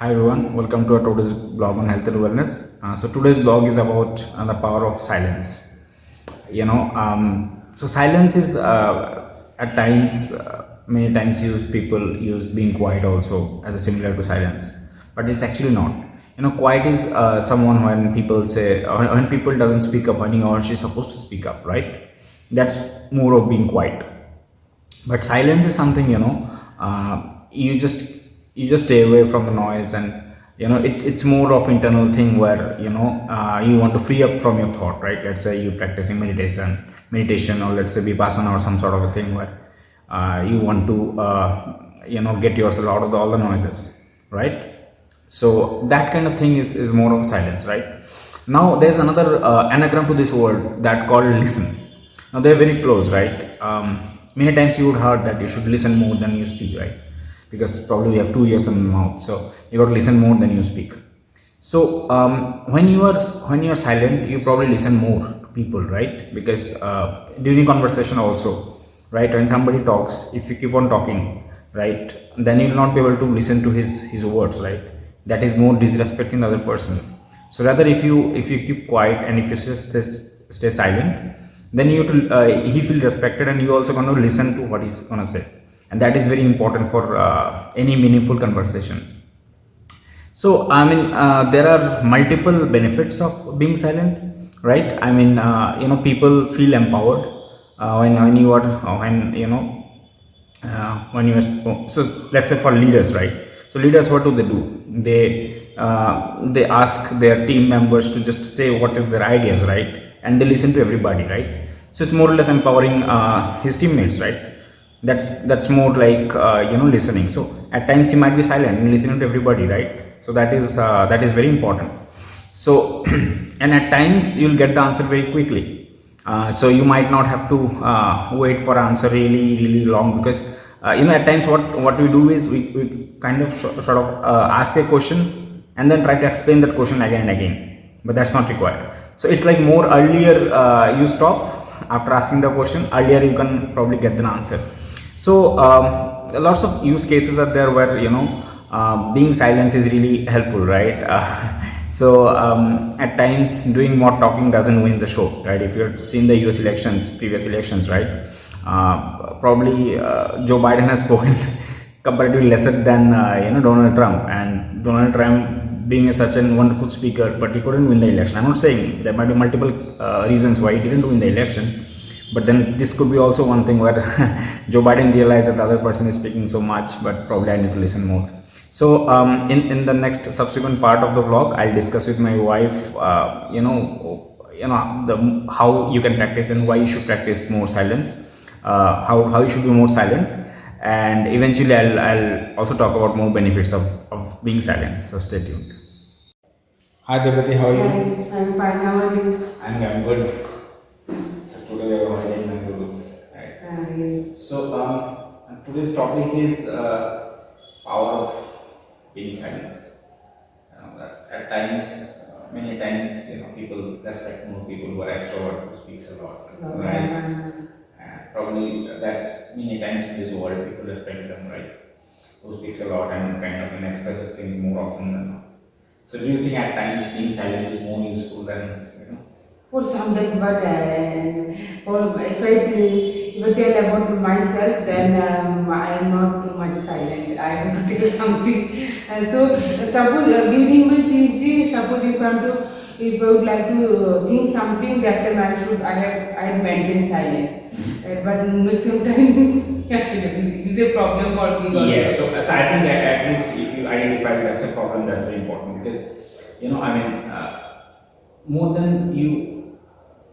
Hi everyone, welcome to our today's blog on health and wellness. So today's blog is about the power of silence. So silence is at times, many times used. People use being quiet also as a similar to silence, but it's actually not. Quiet is someone when people say when people doesn't speak up when he or she is supposed to speak up, right? That's more of being quiet. But silence is something, you just stay away from the noise, and it's more of internal thing where you want to free up from your thought, right? Let's say you practicing meditation, or let's say vipassana or some sort of a thing where you want to get yourself out of all the noises, right? So that kind of thing is more of silence, right? Now there's another anagram to this word that called listen. Now they're very close, right? Many times you would heard that you should listen more than you speak, right? Because probably you have 2 ears in the mouth, so you got to listen more than you speak. So when you are silent, you probably listen more to people, right? Because during conversation also, right, when somebody talks, if you keep on talking, right, then you'll not be able to listen to his words, right? That is more disrespecting the other person. So rather, if you keep quiet and if you just stay silent, then he feel respected, and you also going to listen to what he's going to say, and that is very important for any meaningful conversation. So, there are multiple benefits of being silent, right? People feel empowered when you are when you are. So, let's say for leaders, right? So, leaders, what do? They ask their team members to just say what are their ideas, right? And they listen to everybody, right? So, it's more or less empowering his teammates, right? That's more like listening. So at times he might be silent and listening to everybody, right? So that is very important. So and at times you'll get the answer very quickly. So you might not have to wait for answer really really long, because at times what we do is we kind of sort of ask a question and then try to explain that question again and again, but that's not required. So it's like more earlier you stop after asking the question, earlier you can probably get the answer. So lots of use cases are there where being silent is really helpful, right? At times doing more talking doesn't win the show, right? If you've seen the previous elections, right? Probably Joe Biden has spoken comparatively lesser than Donald Trump, and Donald Trump being such a wonderful speaker, but he couldn't win the election. I'm not saying there might be multiple reasons why he didn't win the election, but then this could be also one thing where Joe Biden realized that the other person is speaking so much, but probably I need to listen more. So in the next subsequent part of the vlog, I'll discuss with my wife, how you can practice and why you should practice more silence, how you should be more silent, and eventually I'll also talk about more benefits of being silent. So stay tuned. Hi Devati, how are you? Hi, I'm fine. How are you? I'm good. So today we have a holiday in Mangaluru, right? Yes. So today's topic is power of being silence. That at times, many times, people respect more people who are extrovert, who speaks a lot, right? Probably that's many times in this world people respect them, right? Who speaks a lot and kind of expresses things more often than not. So do you think at times being silent is more useful than For some days, but if I tell about myself, then I am not too much silent. I have to tell something. Suppose during my PhD, suppose if I would like to think something, that time I maintain silence. But sometimes this is a problem for me also. Yes, so I think that at least if you identify that that's a problem, that's very important, because more than you,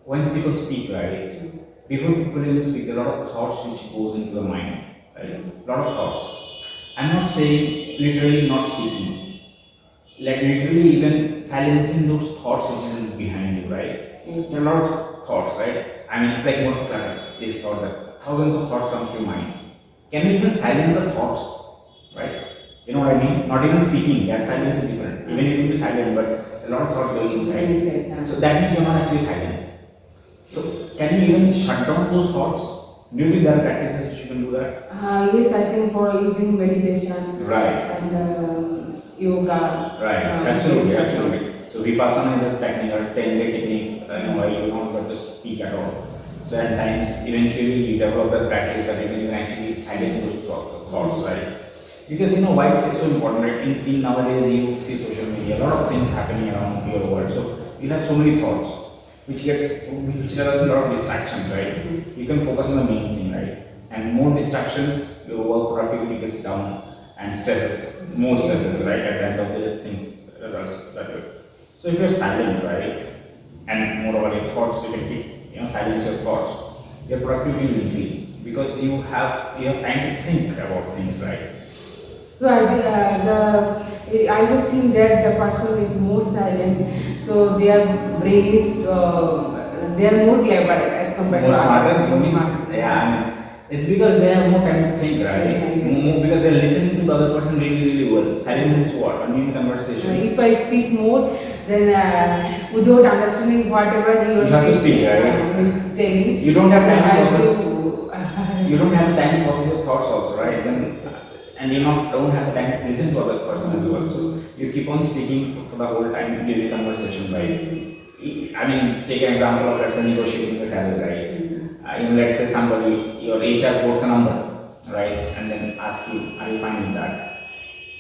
when people speak, right? Before people really speak, there are a lot of thoughts which goes into the mind, right? A lot of thoughts. I'm not saying literally not speaking, like literally even silencing those thoughts which is behind you, right? Yes. There are a lot of thoughts, right? It's like more clutter. This thought, that thousands of thoughts comes to your mind. Can we even silence the thoughts, right? You know what I mean? Not even speaking, that silence is different. Even you can be silent, but a lot of thoughts going inside. So that means you're not actually silent. So can you even shut down those thoughts? Do you think there are practices which you can do that? Yes, I think for using meditation. Right. And yoga. Right, absolutely, absolutely. So Vipassana is a technique, a 10-day technique, where you don't have to speak at all. So at times, eventually you develop that practice that you can actually silence those thoughts, right? Because why it's so important, right? In nowadays you see social media, a lot of things happening around your world. So you have so many thoughts, which there are a lot of distractions, right? You can focus on the main thing, right? And more distractions, your work productivity gets down and more stresses, right? At the end of the things, results that way. So if you're silent, right, and moreover your thoughts, you can keep, silence your thoughts, your productivity will increase because you have time to think about things, right? So I have seen that the person is more silent, so their brain is they are more clever as compared More to smarter, others. you More mean? smarter. Yeah, it's because they have more time to think, right? More because they're listening to the other person really, really well. Silence means what? A new conversation. If I speak more, then without understanding whatever he or You have to she speak, right? is telling, You don't have time to I have process. to- You don't have the time to process your thoughts also, right? And you don't have the time to listen to other person as well. So you keep on speaking for the whole time during the conversation, right? I mean, take an example of let's say negotiating the salary, right? Let's say somebody, your HR quotes a number, right? And then ask you, are you fine with that?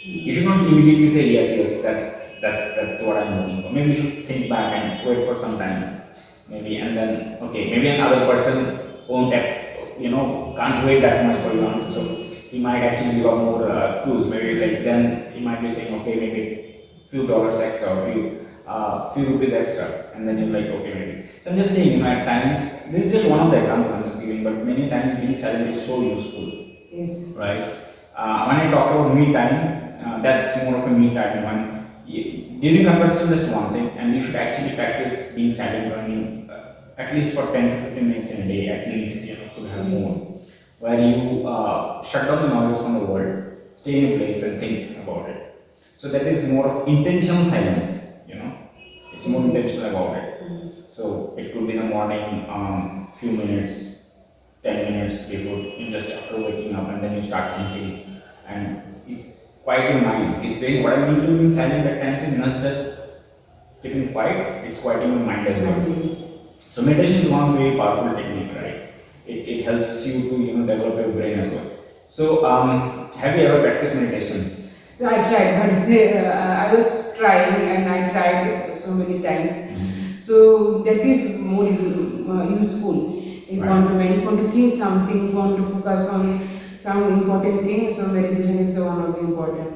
You should not immediately say yes, that's what I'm looking for. Maybe you should think back and wait for some time, maybe, and then okay, maybe another person won't can't wait that much for your answer. So he might actually give up more clues. Maybe like then he might be saying okay, maybe few dollars extra, or few rupees extra, and then you're like okay, maybe. So I'm just saying, at times this is just one of the examples I'm just giving, but many times being silent is so useful, Yes. right? When I talk about me time, that's more of a me time. During conversation, that's one thing, and you should actually practice being silent when at least for 10 to 15 minutes in a day, at least, could have more, where you shut down the noises from the world, stay in a place and think about it. So that is more of intentional silence, it's more intentional about it. So it could be in the morning, few minutes, 10 minutes before, just after waking up, and then you start thinking and you quiet your mind. It's very what I mean to being silent at times is not just keeping quiet, it's quieting your mind as well. So meditation is one very powerful technique, right? It helps you to develop your brain as well. So have you ever practiced meditation? So I tried, but I was trying and I tried so many times. So that is more useful. If you Right. want to meditate, want to think something, want to focus on some important thing, so meditation is one of the important.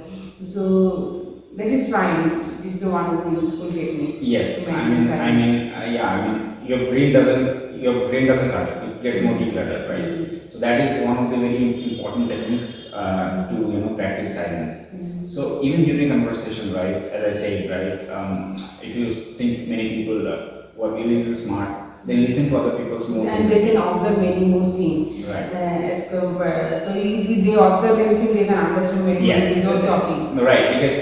So that is fine. This is one of the useful technique. Yes, to I maintain mean, silence. your brain doesn't clutter. It gets more decluttered, right? So that is one of the very important techniques to practice silence. So even during conversation, right, as I said, right, if you think many people who are really, really smart, they listen to other people's more And things. they can observe many more things. Right. As compared, so if they observe anything, they can understand many more Yes, things without talking. right, because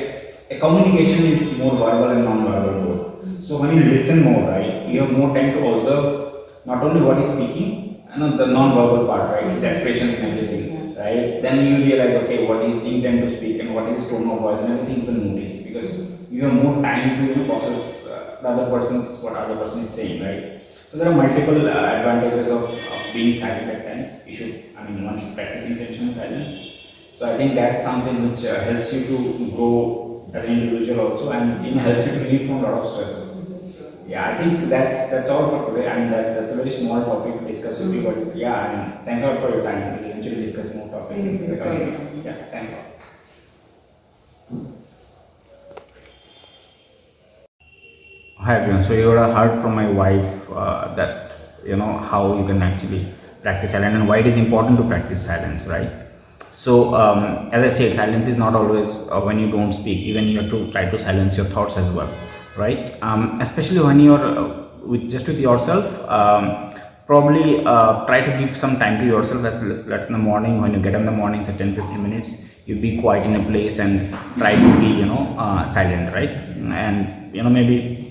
a communication is more verbal and non-verbal both. So when you listen more, right, you have more time to observe not only what he's speaking, the non-verbal part, right, his expressions and everything, right. Then you realize, okay, what is he intent to speak and what is his tone of voice and everything you can notice because you have more time to process what other person is saying, right. So there are multiple advantages of being silent at times. One should practice intentional silence. So I think that's something which helps you to grow as an individual also, and helps you to relieve from a lot of stresses. Yeah, I think that's all for today. That's a very small topic to discuss with you, but yeah, thanks a lot for your time. We'll eventually discuss more topics. Yeah, thanks a lot. Hi everyone. So you would have heard from my wife that how you can actually practice silence and why it is important to practice silence, right? So as I said, silence is not always when you don't speak. Even you have to try to silence your thoughts as well, right? Especially when you're with yourself. Probably try to give some time to yourself. That's in the morning when you get in the morning, say 10-15 minutes. You be quiet in a place and try to be silent, right? And maybe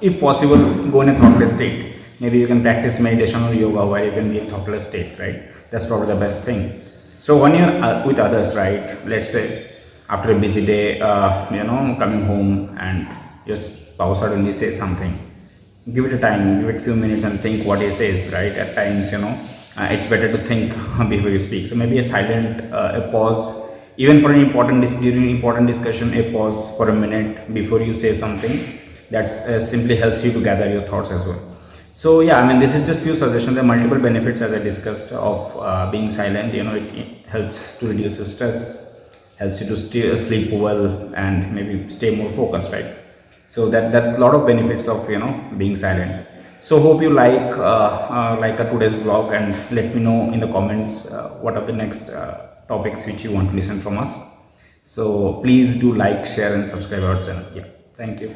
if possible, go in a thoughtless state. Maybe you can practice meditation or yoga where you can be in thoughtless state, right? That's probably the best thing. So when you're with others, right? Let's say after a busy day, coming home and your spouse suddenly says something, give it a time, give it a few minutes and think what he says, right? At times, it's better to think before you speak. So maybe a silent, a pause, even for an during important discussion, a pause for a minute before you say something. That's simply helps you to gather your thoughts as well. So yeah, I mean, this is just few suggestions. There are multiple benefits as I discussed of being silent. It helps to reduce your stress, helps you to sleep well, and maybe stay more focused, right? So that lot of benefits of being silent. So hope you like a today's vlog, and let me know in the comments what are the next topics which you want to listen from us. So please do like, share, and subscribe our channel. Yeah, thank you.